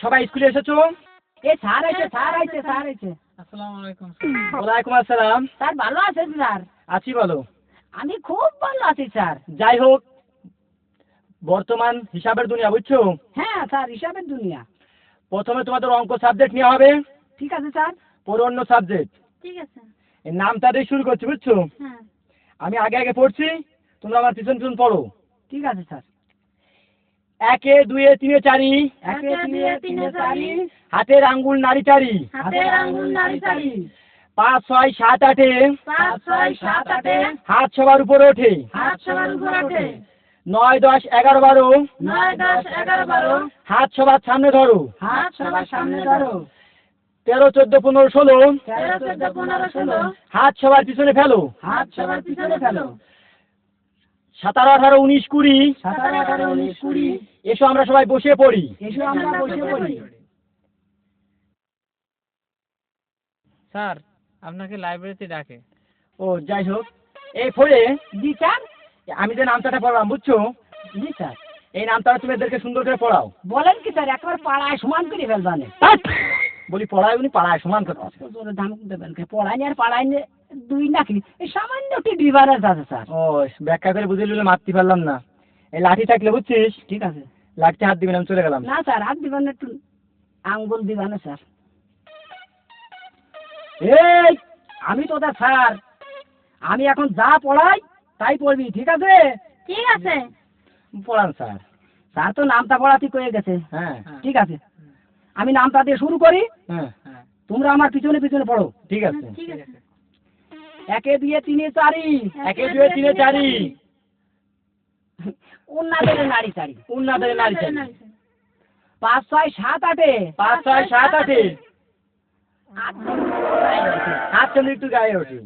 সবাই স্কুলে এসেছো? স্যার আইছে। আসসালামু আলাইকুম। ওয়ালাইকুম আসসালাম। স্যার ভালো আছেন স্যার? আছি, বলো। আমি খুব ভালো আছি স্যার। যাই হোক, বর্তমান হিসাবের দুনিয়া, বুঝছো? হ্যাঁ স্যার, হিসাবের দুনিয়া। প্রথমে তোমাদের অঙ্ক সাবজেক্ট নেওয়া হবে, ঠিক আছে স্যার। পরে অন্য সাবজেক্ট। ঠিক আছে। এই নামটা দিয়ে শুরু করছি, বুঝছো? হ্যাঁ। আমি আগে আগে পড়ছি, তোমরা আমার পিছন পিছন পড়ো। ঠিক আছে স্যার। 1 2 3 4 1 2 3 4 হাতের আঙ্গুল নাড়ি চারি, হাতের আঙ্গুল নাড়ি চাড়ি। 5 6 7 8 5 6 7 8 হাত সবার উপরে ওঠে, হাত সবার উপর ওঠে। 9 10 11 12 9 10 11 12 হাত সবার সামনে ধরো, হাত সবার সামনে ধরো। 13 14 15 16 13 14 15 16 হাত সবার পিছনে ফেলো, হাত সবার পিছনে ফেলো। 17 18 19 20 17 18 19 20 এসো আমরা সবাই বসে পড়ি। এসো আমরা বসে পড়ি। স্যার, আপনাকে লাইব্রেরিতে ডাকে। ও যাই হোক, এই পড়ে জি স্যার। আমি যে নামটা পড়ালাম, বুঝছো? জি স্যার। এই নামটা তুমি এদেরকে সুন্দর করে পড়াও। বলেন কি স্যার, একবার পাড়ায় সমান করে ফেলবানে। বলি পড়ায়, উনি পাড়ায় সমান কথা। ধামক দেবেন পড়ায়নি আর পাড়ায়নি দুই নাকি, এই সামান্য একটি ডিফারেন্স আছে স্যার। ও ব্যাখ্যা করে বুঝে নিলে মারতে পারলাম না। এই লাঠি থাকলে, বুঝছিস? ঠিক আছে। লাঠিতে হাত দিবেন, আমি চলে গেলাম। না স্যার, হাত দিবেন একটু, আঙ্গুল দিবেন স্যার। এই আমি তোদের স্যার, আমি এখন যা পড়াই তাই পড়বি, ঠিক আছে? ঠিক আছে। পড়ান স্যার। স্যার তো নামটা পড়াতে কয়ে গেছে। হ্যাঁ ঠিক আছে, আমি নামটা দিয়ে শুরু করি, হ্যাঁ তোমরা আমার পিছনে পিছনে পড়ো। ঠিক আছে। ঠিক আছে। 1 2 3 4 1 2 3 4 উন্নাদের নাড়ি চাড়ি। উন্নাদের নারী চাই। 5 6 7 8 5 6 7 8 হাত চন্দ্র একটু গায়ে ওঠে।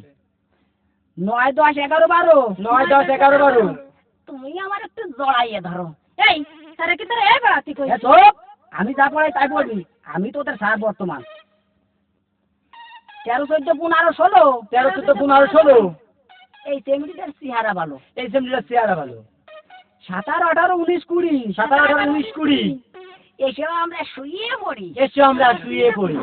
9 10 11 12 9 10 11 12 তুমি আমার একটু জড়াইয়ে ধরো। এই স্যার কি তোর এই বেড়াতে কই? চুপ, আমি যা পড়াই তাই পড়বি, আমি তোদের স্যার বর্তমান। 13 14 15 16 13 14 15 16 এই সেমিটার চেহারা ভালো। এই সেমটিটা চেহারা ভালো। 17 18 19 20 17 18 19 20 এসব আমরা শুয়ে পড়ি। এসো আমরা শুয়ে পড়ি।